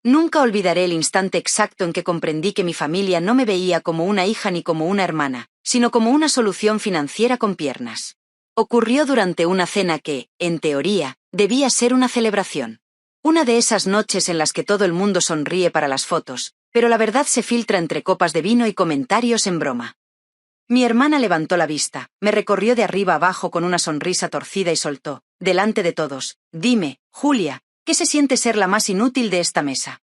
Nunca olvidaré el instante exacto en que comprendí que mi familia no me veía como una hija ni como una hermana, sino como una solución financiera con piernas. Ocurrió durante una cena que, en teoría, debía ser una celebración. Una de esas noches en las que todo el mundo sonríe para las fotos, pero la verdad se filtra entre copas de vino y comentarios en broma. Mi hermana levantó la vista, me recorrió de arriba abajo con una sonrisa torcida y soltó, delante de todos: «Dime, Julia, ¿qué se siente ser la más inútil de esta mesa?».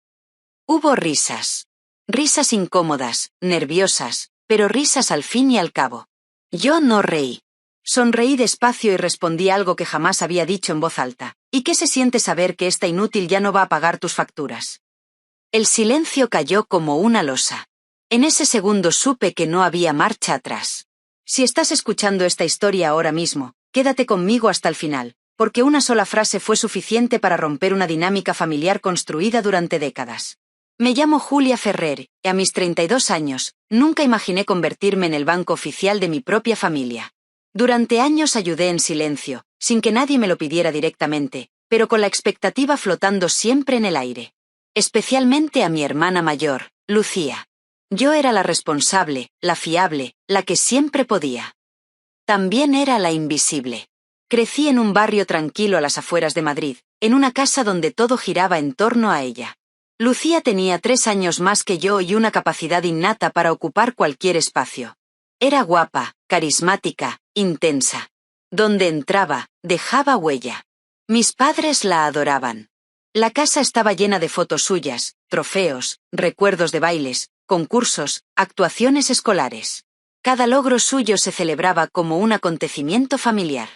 Hubo risas. Risas incómodas, nerviosas, pero risas al fin y al cabo. Yo no reí. Sonreí despacio y respondí algo que jamás había dicho en voz alta: «¿Y qué se siente saber que esta inútil ya no va a pagar tus facturas?». El silencio cayó como una losa. En ese segundo supe que no había marcha atrás. Si estás escuchando esta historia ahora mismo, quédate conmigo hasta el final, porque una sola frase fue suficiente para romper una dinámica familiar construida durante décadas. Me llamo Julia Ferrer, y a mis 32 años, nunca imaginé convertirme en el banco oficial de mi propia familia. Durante años ayudé en silencio, sin que nadie me lo pidiera directamente, pero con la expectativa flotando siempre en el aire. Especialmente a mi hermana mayor, Lucía. Yo era la responsable, la fiable, la que siempre podía. También era la invisible. Crecí en un barrio tranquilo a las afueras de Madrid, en una casa donde todo giraba en torno a ella. Lucía tenía 3 años más que yo y una capacidad innata para ocupar cualquier espacio. Era guapa, carismática, intensa. Donde entraba, dejaba huella. Mis padres la adoraban. La casa estaba llena de fotos suyas, trofeos, recuerdos de bailes, concursos, actuaciones escolares. Cada logro suyo se celebraba como un acontecimiento familiar.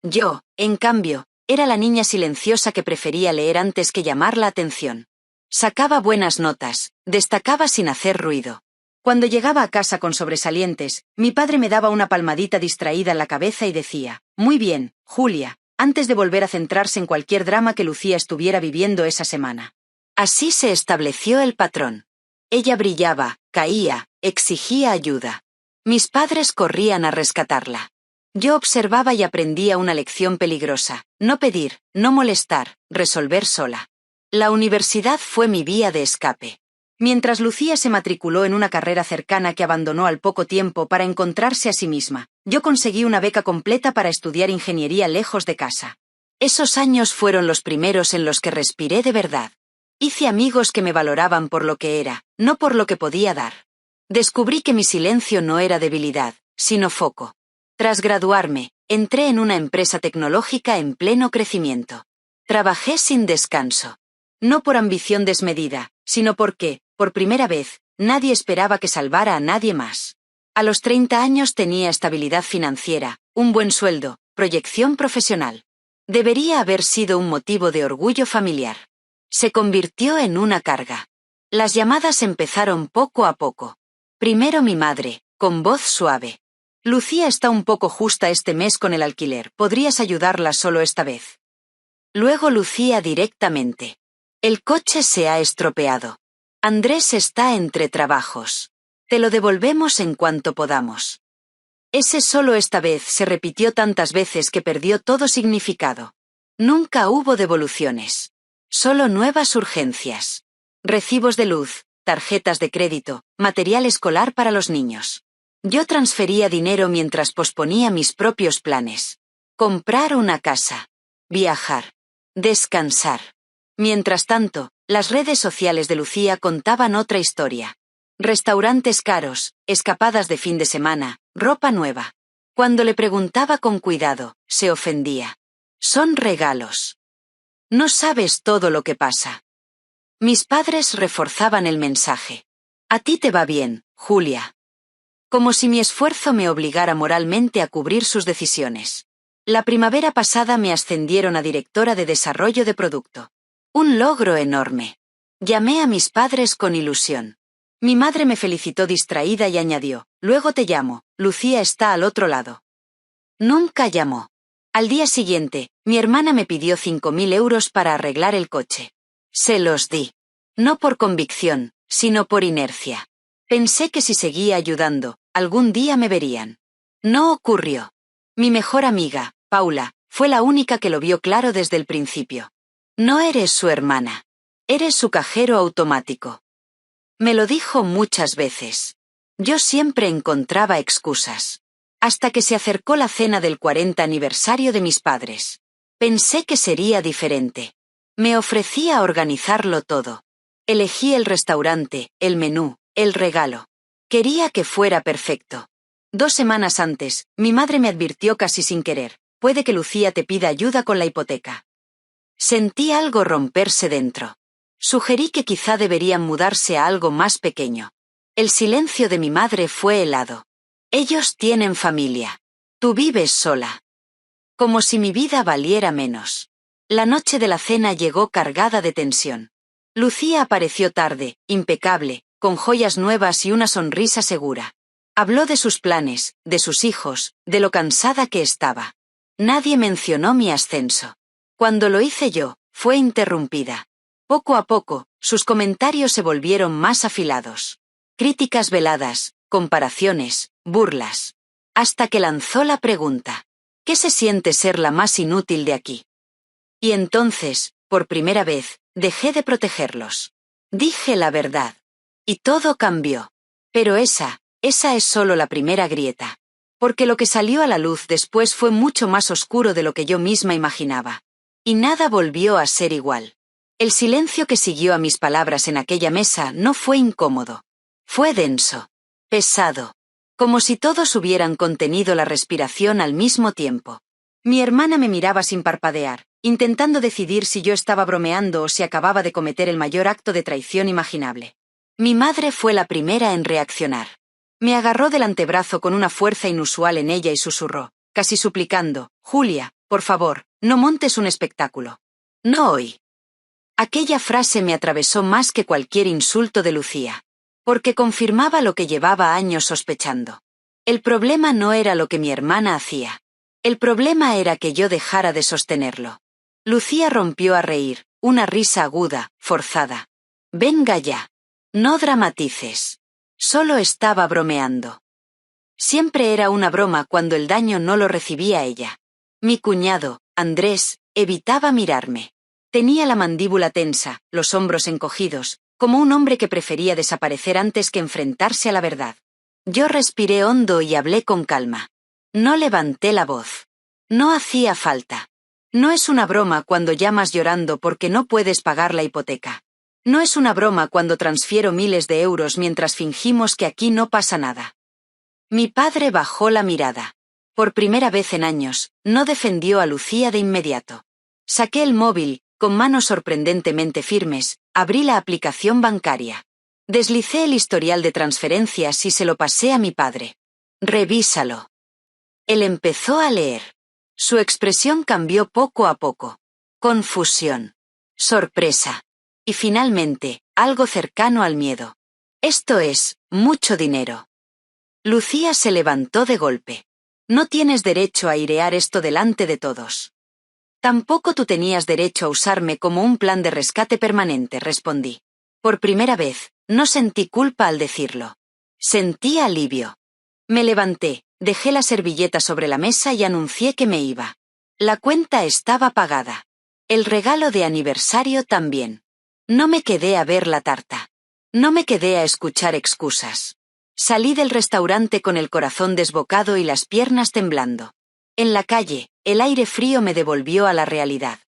Yo, en cambio, era la niña silenciosa que prefería leer antes que llamar la atención. Sacaba buenas notas, destacaba sin hacer ruido. Cuando llegaba a casa con sobresalientes, mi padre me daba una palmadita distraída en la cabeza y decía: «Muy bien, Julia», antes de volver a centrarse en cualquier drama que Lucía estuviera viviendo esa semana. Así se estableció el patrón. Ella brillaba, caía, exigía ayuda. Mis padres corrían a rescatarla. Yo observaba y aprendía una lección peligrosa: no pedir, no molestar, resolver sola. La universidad fue mi vía de escape. Mientras Lucía se matriculó en una carrera cercana que abandonó al poco tiempo para encontrarse a sí misma, yo conseguí una beca completa para estudiar ingeniería lejos de casa. Esos años fueron los primeros en los que respiré de verdad. Hice amigos que me valoraban por lo que era, no por lo que podía dar. Descubrí que mi silencio no era debilidad, sino foco. Tras graduarme, entré en una empresa tecnológica en pleno crecimiento. Trabajé sin descanso. No por ambición desmedida, sino porque, por primera vez, nadie esperaba que salvara a nadie más. A los 30 años tenía estabilidad financiera, un buen sueldo, proyección profesional. Debería haber sido un motivo de orgullo familiar. Se convirtió en una carga. Las llamadas empezaron poco a poco. Primero mi madre, con voz suave: «Lucía está un poco justa este mes con el alquiler, ¿podrías ayudarla solo esta vez?». Luego Lucía directamente: «El coche se ha estropeado. Andrés está entre trabajos. Te lo devolvemos en cuanto podamos». Ese solo esta vez se repitió tantas veces que perdió todo significado. Nunca hubo devoluciones. Solo nuevas urgencias. Recibos de luz, tarjetas de crédito, material escolar para los niños. Yo transfería dinero mientras posponía mis propios planes. Comprar una casa. Viajar. Descansar. Mientras tanto, las redes sociales de Lucía contaban otra historia. Restaurantes caros, escapadas de fin de semana, ropa nueva. Cuando le preguntaba con cuidado, se ofendía. «Son regalos. No sabes todo lo que pasa». Mis padres reforzaban el mensaje: «A ti te va bien, Julia». Como si mi esfuerzo me obligara moralmente a cubrir sus decisiones. La primavera pasada me ascendieron a directora de desarrollo de producto. Un logro enorme. Llamé a mis padres con ilusión. Mi madre me felicitó distraída y añadió: «Luego te llamo, Lucía está al otro lado». Nunca llamó. Al día siguiente, mi hermana me pidió 5.000 euros para arreglar el coche. Se los di. No por convicción, sino por inercia. Pensé que si seguía ayudando, algún día me verían. No ocurrió. Mi mejor amiga, Paula, fue la única que lo vio claro desde el principio. «No eres su hermana». Eres su cajero automático. Me lo dijo muchas veces. Yo siempre encontraba excusas. Hasta que se acercó la cena del 40 aniversario de mis padres. Pensé que sería diferente. Me ofrecía organizarlo todo. Elegí el restaurante, el menú, el regalo. Quería que fuera perfecto. 2 semanas antes, mi madre me advirtió casi sin querer: puede que Lucía te pida ayuda con la hipoteca. Sentí algo romperse dentro. Sugerí que quizá deberían mudarse a algo más pequeño. El silencio de mi madre fue helado. Ellos tienen familia. Tú vives sola. Como si mi vida valiera menos. La noche de la cena llegó cargada de tensión. Lucía apareció tarde, impecable, con joyas nuevas y una sonrisa segura. Habló de sus planes, de sus hijos, de lo cansada que estaba. Nadie mencionó mi ascenso. Cuando lo hice yo, fue interrumpida. Poco a poco, sus comentarios se volvieron más afilados. Críticas veladas, comparaciones, burlas. Hasta que lanzó la pregunta: ¿qué se siente ser la más inútil de aquí? Y entonces, por primera vez, dejé de protegerlos. Dije la verdad. Y todo cambió. Pero esa es solo la primera grieta. Porque lo que salió a la luz después fue mucho más oscuro de lo que yo misma imaginaba. Y nada volvió a ser igual. El silencio que siguió a mis palabras en aquella mesa no fue incómodo. Fue denso. Pesado. Como si todos hubieran contenido la respiración al mismo tiempo. Mi hermana me miraba sin parpadear, intentando decidir si yo estaba bromeando o si acababa de cometer el mayor acto de traición imaginable. Mi madre fue la primera en reaccionar. Me agarró del antebrazo con una fuerza inusual en ella y susurró, casi suplicando: Julia, por favor, no montes un espectáculo. No hoy. Aquella frase me atravesó más que cualquier insulto de Lucía. Porque confirmaba lo que llevaba años sospechando. El problema no era lo que mi hermana hacía. El problema era que yo dejara de sostenerlo. Lucía rompió a reír, una risa aguda, forzada. Venga ya. No dramatices. Solo estaba bromeando. Siempre era una broma cuando el daño no lo recibía ella. Mi cuñado, Andrés, evitaba mirarme. Tenía la mandíbula tensa, los hombros encogidos, como un hombre que prefería desaparecer antes que enfrentarse a la verdad. Yo respiré hondo y hablé con calma. No levanté la voz. No hacía falta. No es una broma cuando llamas llorando porque no puedes pagar la hipoteca. No es una broma cuando transfiero miles de euros mientras fingimos que aquí no pasa nada. Mi padre bajó la mirada. Por primera vez en años, no defendió a Lucía de inmediato. Saqué el móvil, con manos sorprendentemente firmes, abrí la aplicación bancaria. Deslicé el historial de transferencias y se lo pasé a mi padre. Revísalo. Él empezó a leer. Su expresión cambió poco a poco. Confusión. Sorpresa. Y finalmente, algo cercano al miedo. Esto es, mucho dinero. Lucía se levantó de golpe. No tienes derecho a airear esto delante de todos. Tampoco tú tenías derecho a usarme como un plan de rescate permanente, respondí. Por primera vez, no sentí culpa al decirlo. Sentí alivio. Me levanté, dejé la servilleta sobre la mesa y anuncié que me iba. La cuenta estaba pagada. El regalo de aniversario también. No me quedé a ver la tarta. No me quedé a escuchar excusas. Salí del restaurante con el corazón desbocado y las piernas temblando. En la calle, el aire frío me devolvió a la realidad.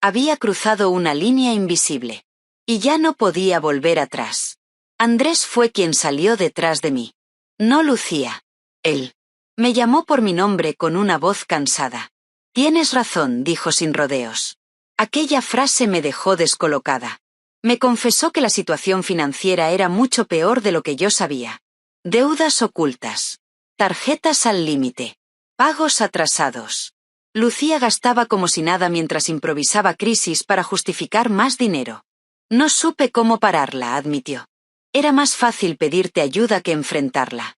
Había cruzado una línea invisible. Y ya no podía volver atrás. Andrés fue quien salió detrás de mí. No Lucía. Él. Me llamó por mi nombre con una voz cansada. Tienes razón, dijo sin rodeos. Aquella frase me dejó descolocada. Me confesó que la situación financiera era mucho peor de lo que yo sabía. Deudas ocultas. Tarjetas al límite. Pagos atrasados. Lucía gastaba como si nada mientras improvisaba crisis para justificar más dinero. No supe cómo pararla, admitió. Era más fácil pedirte ayuda que enfrentarla.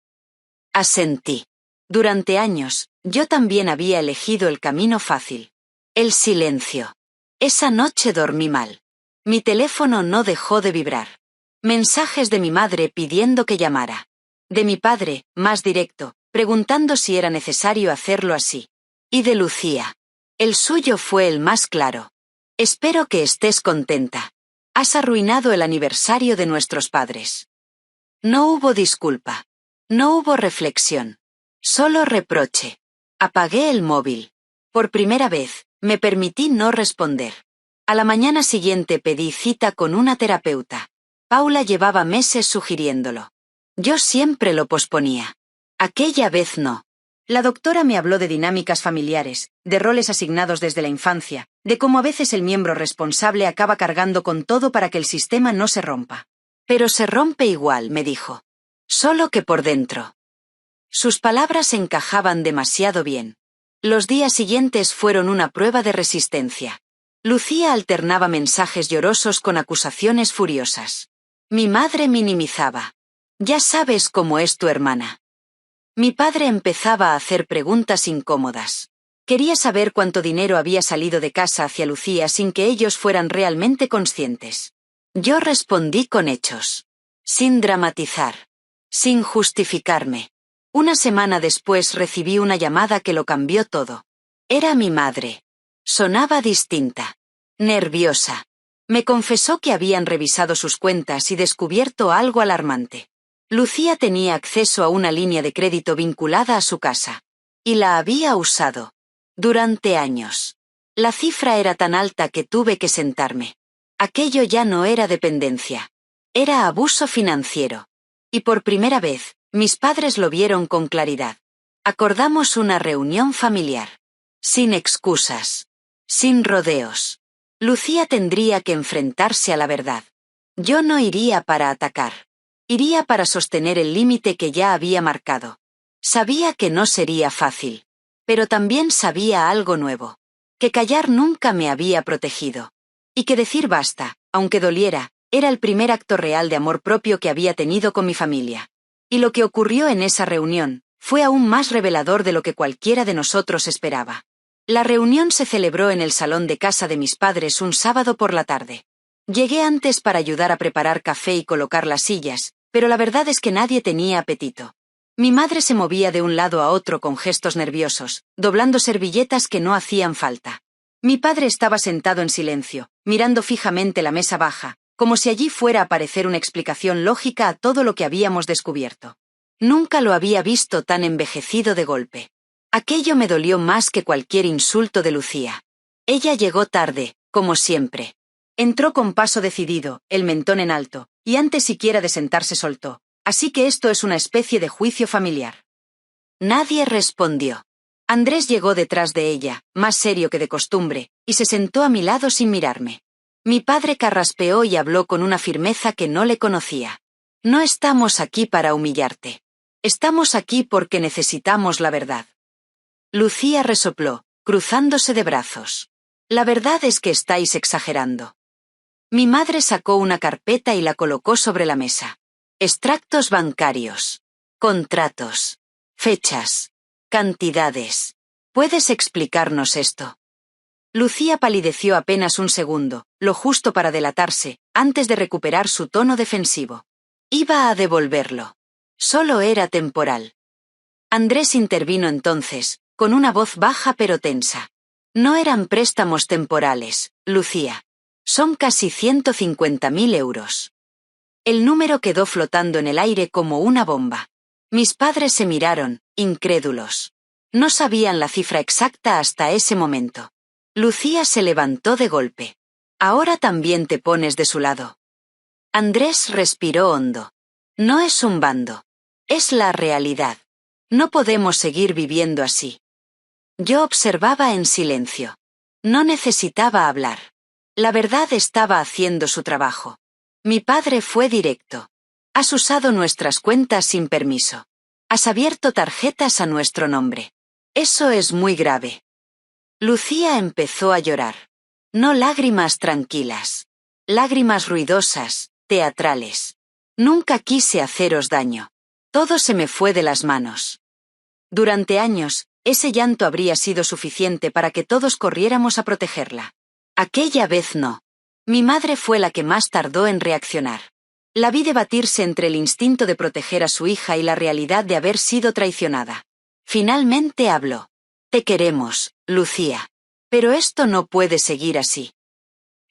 Asentí. Durante años, yo también había elegido el camino fácil. El silencio. Esa noche dormí mal. Mi teléfono no dejó de vibrar. Mensajes de mi madre pidiendo que llamara. De mi padre, más directo, preguntando si era necesario hacerlo así. Y de Lucía. El suyo fue el más claro. Espero que estés contenta. Has arruinado el aniversario de nuestros padres. No hubo disculpa. No hubo reflexión. Solo reproche. Apagué el móvil. Por primera vez, me permití no responder. A la mañana siguiente pedí cita con una terapeuta. Paula llevaba meses sugiriéndolo. Yo siempre lo posponía. Aquella vez no. La doctora me habló de dinámicas familiares, de roles asignados desde la infancia, de cómo a veces el miembro responsable acaba cargando con todo para que el sistema no se rompa. Pero se rompe igual, me dijo. Solo que por dentro. Sus palabras encajaban demasiado bien. Los días siguientes fueron una prueba de resistencia. Lucía alternaba mensajes llorosos con acusaciones furiosas. Mi madre minimizaba. Ya sabes cómo es tu hermana. Mi padre empezaba a hacer preguntas incómodas. Quería saber cuánto dinero había salido de casa hacia Lucía sin que ellos fueran realmente conscientes. Yo respondí con hechos. Sin dramatizar. Sin justificarme. Una semana después recibí una llamada que lo cambió todo. Era mi madre. Sonaba distinta. Nerviosa. Me confesó que habían revisado sus cuentas y descubierto algo alarmante. Lucía tenía acceso a una línea de crédito vinculada a su casa. Y la había usado. Durante años. La cifra era tan alta que tuve que sentarme. Aquello ya no era dependencia. Era abuso financiero. Y por primera vez, mis padres lo vieron con claridad. Acordamos una reunión familiar. Sin excusas. Sin rodeos. Lucía tendría que enfrentarse a la verdad. Yo no iría para atacar. Iría para sostener el límite que ya había marcado. Sabía que no sería fácil. Pero también sabía algo nuevo. Que callar nunca me había protegido. Y que decir basta, aunque doliera, era el primer acto real de amor propio que había tenido con mi familia. Y lo que ocurrió en esa reunión fue aún más revelador de lo que cualquiera de nosotros esperaba. La reunión se celebró en el salón de casa de mis padres un sábado por la tarde. Llegué antes para ayudar a preparar café y colocar las sillas, pero la verdad es que nadie tenía apetito. Mi madre se movía de un lado a otro con gestos nerviosos, doblando servilletas que no hacían falta. Mi padre estaba sentado en silencio, mirando fijamente la mesa baja, como si allí fuera a aparecer una explicación lógica a todo lo que habíamos descubierto. Nunca lo había visto tan envejecido de golpe. Aquello me dolió más que cualquier insulto de Lucía. Ella llegó tarde, como siempre. Entró con paso decidido, el mentón en alto, y antes siquiera de sentarse soltó. Así que esto es una especie de juicio familiar. Nadie respondió. Andrés llegó detrás de ella, más serio que de costumbre, y se sentó a mi lado sin mirarme. Mi padre carraspeó y habló con una firmeza que no le conocía. No estamos aquí para humillarte. Estamos aquí porque necesitamos la verdad. Lucía resopló, cruzándose de brazos. La verdad es que estáis exagerando. Mi madre sacó una carpeta y la colocó sobre la mesa. Extractos bancarios. Contratos. Fechas. Cantidades. ¿Puedes explicarnos esto? Lucía palideció apenas un segundo, lo justo para delatarse, antes de recuperar su tono defensivo. Iba a devolverlo. Solo era temporal. Andrés intervino entonces, con una voz baja pero tensa. No eran préstamos temporales, Lucía. Son casi 150.000 euros. El número quedó flotando en el aire como una bomba. Mis padres se miraron, incrédulos. No sabían la cifra exacta hasta ese momento. Lucía se levantó de golpe. Ahora también te pones de su lado. Andrés respiró hondo. No es un bando. Es la realidad. No podemos seguir viviendo así. Yo observaba en silencio. No necesitaba hablar. La verdad estaba haciendo su trabajo. Mi padre fue directo. Has usado nuestras cuentas sin permiso. Has abierto tarjetas a nuestro nombre. Eso es muy grave. Lucía empezó a llorar. No lágrimas tranquilas. Lágrimas ruidosas, teatrales. Nunca quise haceros daño. Todo se me fue de las manos. Durante años, ese llanto habría sido suficiente para que todos corriéramos a protegerla. Aquella vez no. Mi madre fue la que más tardó en reaccionar. La vi debatirse entre el instinto de proteger a su hija y la realidad de haber sido traicionada. Finalmente habló. Te queremos, Lucía. Pero esto no puede seguir así.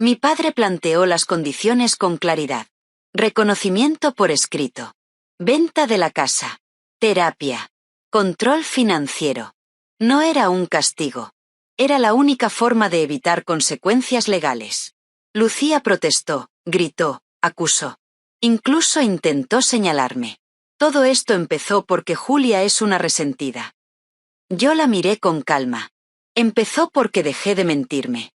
Mi padre planteó las condiciones con claridad. Reconocimiento por escrito. Venta de la casa. Terapia. Control financiero. No era un castigo. Era la única forma de evitar consecuencias legales. Lucía protestó, gritó, acusó. Incluso intentó señalarme. Todo esto empezó porque Julia es una resentida. Yo la miré con calma. Empezó porque dejé de mentirme.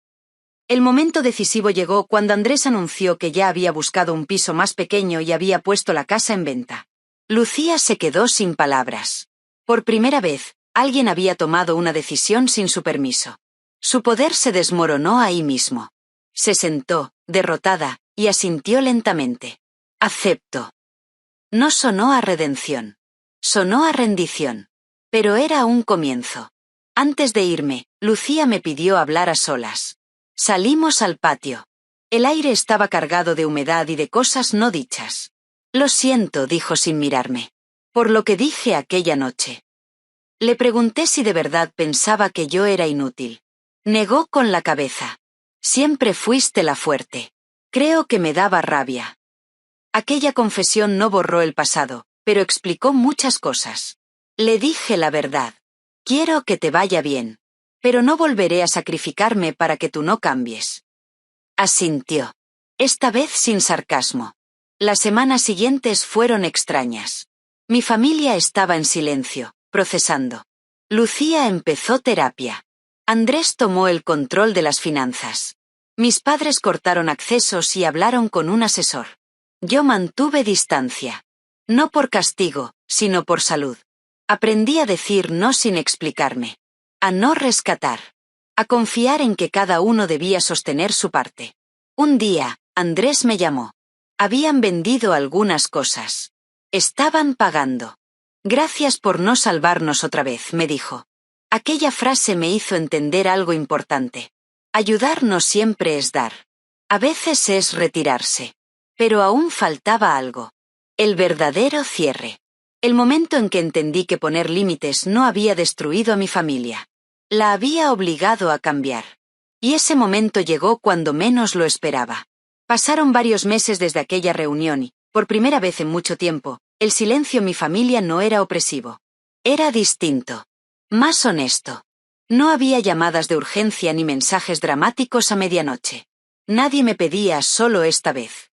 El momento decisivo llegó cuando Andrés anunció que ya había buscado un piso más pequeño y había puesto la casa en venta. Lucía se quedó sin palabras. Por primera vez, alguien había tomado una decisión sin su permiso. Su poder se desmoronó ahí mismo. Se sentó, derrotada, y asintió lentamente. Acepto. No sonó a redención. Sonó a rendición. Pero era un comienzo. Antes de irme, Lucía me pidió hablar a solas. Salimos al patio. El aire estaba cargado de humedad y de cosas no dichas. Lo siento, dijo sin mirarme. Por lo que dije aquella noche. Le pregunté si de verdad pensaba que yo era inútil. Negó con la cabeza. Siempre fuiste la fuerte. Creo que me daba rabia. Aquella confesión no borró el pasado, pero explicó muchas cosas. Le dije la verdad. Quiero que te vaya bien. Pero no volveré a sacrificarme para que tú no cambies. Asintió. Esta vez sin sarcasmo. Las semanas siguientes fueron extrañas. Mi familia estaba en silencio, procesando. Lucía empezó terapia. Andrés tomó el control de las finanzas. Mis padres cortaron accesos y hablaron con un asesor. Yo mantuve distancia. No por castigo, sino por salud. Aprendí a decir no sin explicarme. A no rescatar. A confiar en que cada uno debía sostener su parte. Un día, Andrés me llamó. Habían vendido algunas cosas. Estaban pagando. Gracias por no salvarnos otra vez, me dijo. Aquella frase me hizo entender algo importante. Ayudar no siempre es dar. A veces es retirarse. Pero aún faltaba algo. El verdadero cierre. El momento en que entendí que poner límites no había destruido a mi familia. La había obligado a cambiar. Y ese momento llegó cuando menos lo esperaba. Pasaron varios meses desde aquella reunión y, por primera vez en mucho tiempo, el silencio en mi familia no era opresivo. Era distinto. Más honesto. No había llamadas de urgencia ni mensajes dramáticos a medianoche. Nadie me pedía solo esta vez.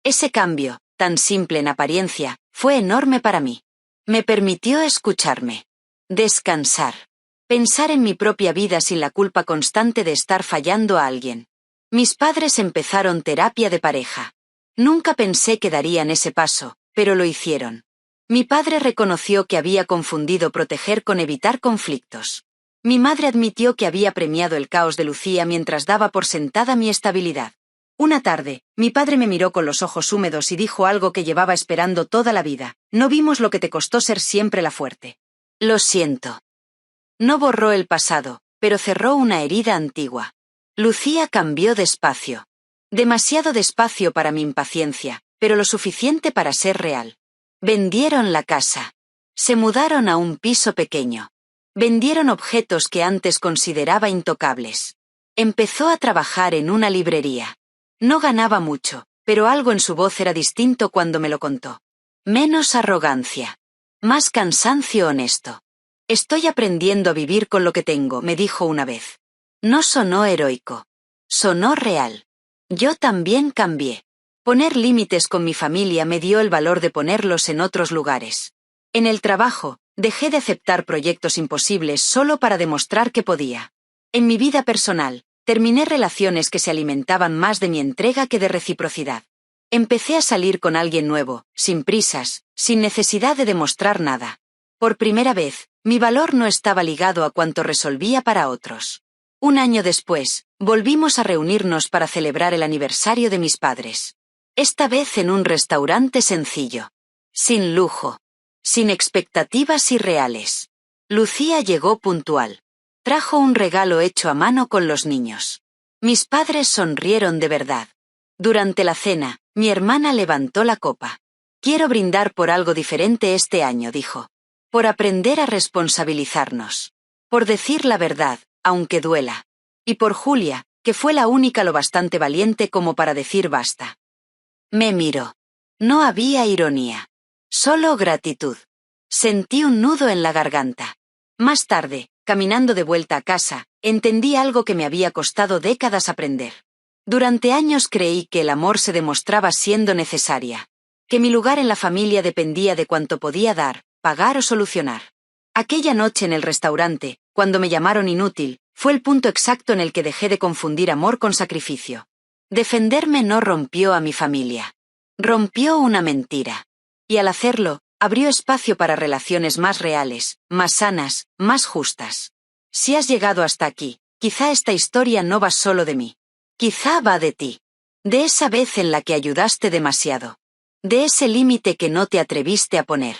Ese cambio, tan simple en apariencia, fue enorme para mí. Me permitió escucharme. Descansar. Pensar en mi propia vida sin la culpa constante de estar fallando a alguien. Mis padres empezaron terapia de pareja. Nunca pensé que darían ese paso, pero lo hicieron. Mi padre reconoció que había confundido proteger con evitar conflictos. Mi madre admitió que había premiado el caos de Lucía mientras daba por sentada mi estabilidad. Una tarde, mi padre me miró con los ojos húmedos y dijo algo que llevaba esperando toda la vida. No vimos lo que te costó ser siempre la fuerte. Lo siento. No borró el pasado, pero cerró una herida antigua. Lucía cambió despacio. Demasiado despacio para mi impaciencia, pero lo suficiente para ser real. Vendieron la casa. Se mudaron a un piso pequeño. Vendieron objetos que antes consideraba intocables. Empezó a trabajar en una librería. No ganaba mucho, pero algo en su voz era distinto cuando me lo contó. Menos arrogancia. Más cansancio honesto. Estoy aprendiendo a vivir con lo que tengo, me dijo una vez. No sonó heroico. Sonó real. Yo también cambié. Poner límites con mi familia me dio el valor de ponerlos en otros lugares. En el trabajo, dejé de aceptar proyectos imposibles solo para demostrar que podía. En mi vida personal, terminé relaciones que se alimentaban más de mi entrega que de reciprocidad. Empecé a salir con alguien nuevo, sin prisas, sin necesidad de demostrar nada. Por primera vez, mi valor no estaba ligado a cuanto resolvía para otros. Un año después, volvimos a reunirnos para celebrar el aniversario de mis padres. Esta vez en un restaurante sencillo. Sin lujo. Sin expectativas irreales. Lucía llegó puntual. Trajo un regalo hecho a mano con los niños. Mis padres sonrieron de verdad. Durante la cena, mi hermana levantó la copa. Quiero brindar por algo diferente este año, dijo. Por aprender a responsabilizarnos. Por decir la verdad, aunque duela. Y por Julia, que fue la única lo bastante valiente como para decir basta. Me miró. No había ironía. Solo gratitud. Sentí un nudo en la garganta. Más tarde, caminando de vuelta a casa, entendí algo que me había costado décadas aprender. Durante años creí que el amor se demostraba siendo necesaria, que mi lugar en la familia dependía de cuánto podía dar, pagar o solucionar. Aquella noche en el restaurante, cuando me llamaron inútil, fue el punto exacto en el que dejé de confundir amor con sacrificio. Defenderme no rompió a mi familia. Rompió una mentira. Y al hacerlo, abrió espacio para relaciones más reales, más sanas, más justas. Si has llegado hasta aquí, quizá esta historia no va solo de mí. Quizá va de ti. De esa vez en la que ayudaste demasiado. De ese límite que no te atreviste a poner.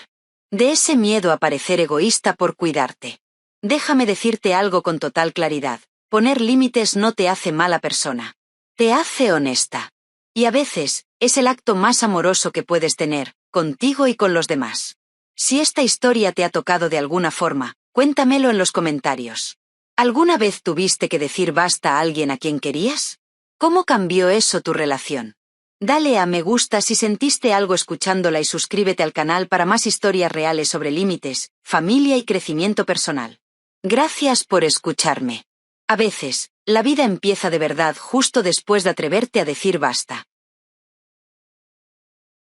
De ese miedo a parecer egoísta por cuidarte. Déjame decirte algo con total claridad. Poner límites no te hace mala persona. Te hace honesta. Y a veces, es el acto más amoroso que puedes tener, contigo y con los demás. Si esta historia te ha tocado de alguna forma, cuéntamelo en los comentarios. ¿Alguna vez tuviste que decir basta a alguien a quien querías? ¿Cómo cambió eso tu relación? Dale a me gusta si sentiste algo escuchándola y suscríbete al canal para más historias reales sobre límites, familia y crecimiento personal. Gracias por escucharme. A veces, la vida empieza de verdad justo después de atreverte a decir basta.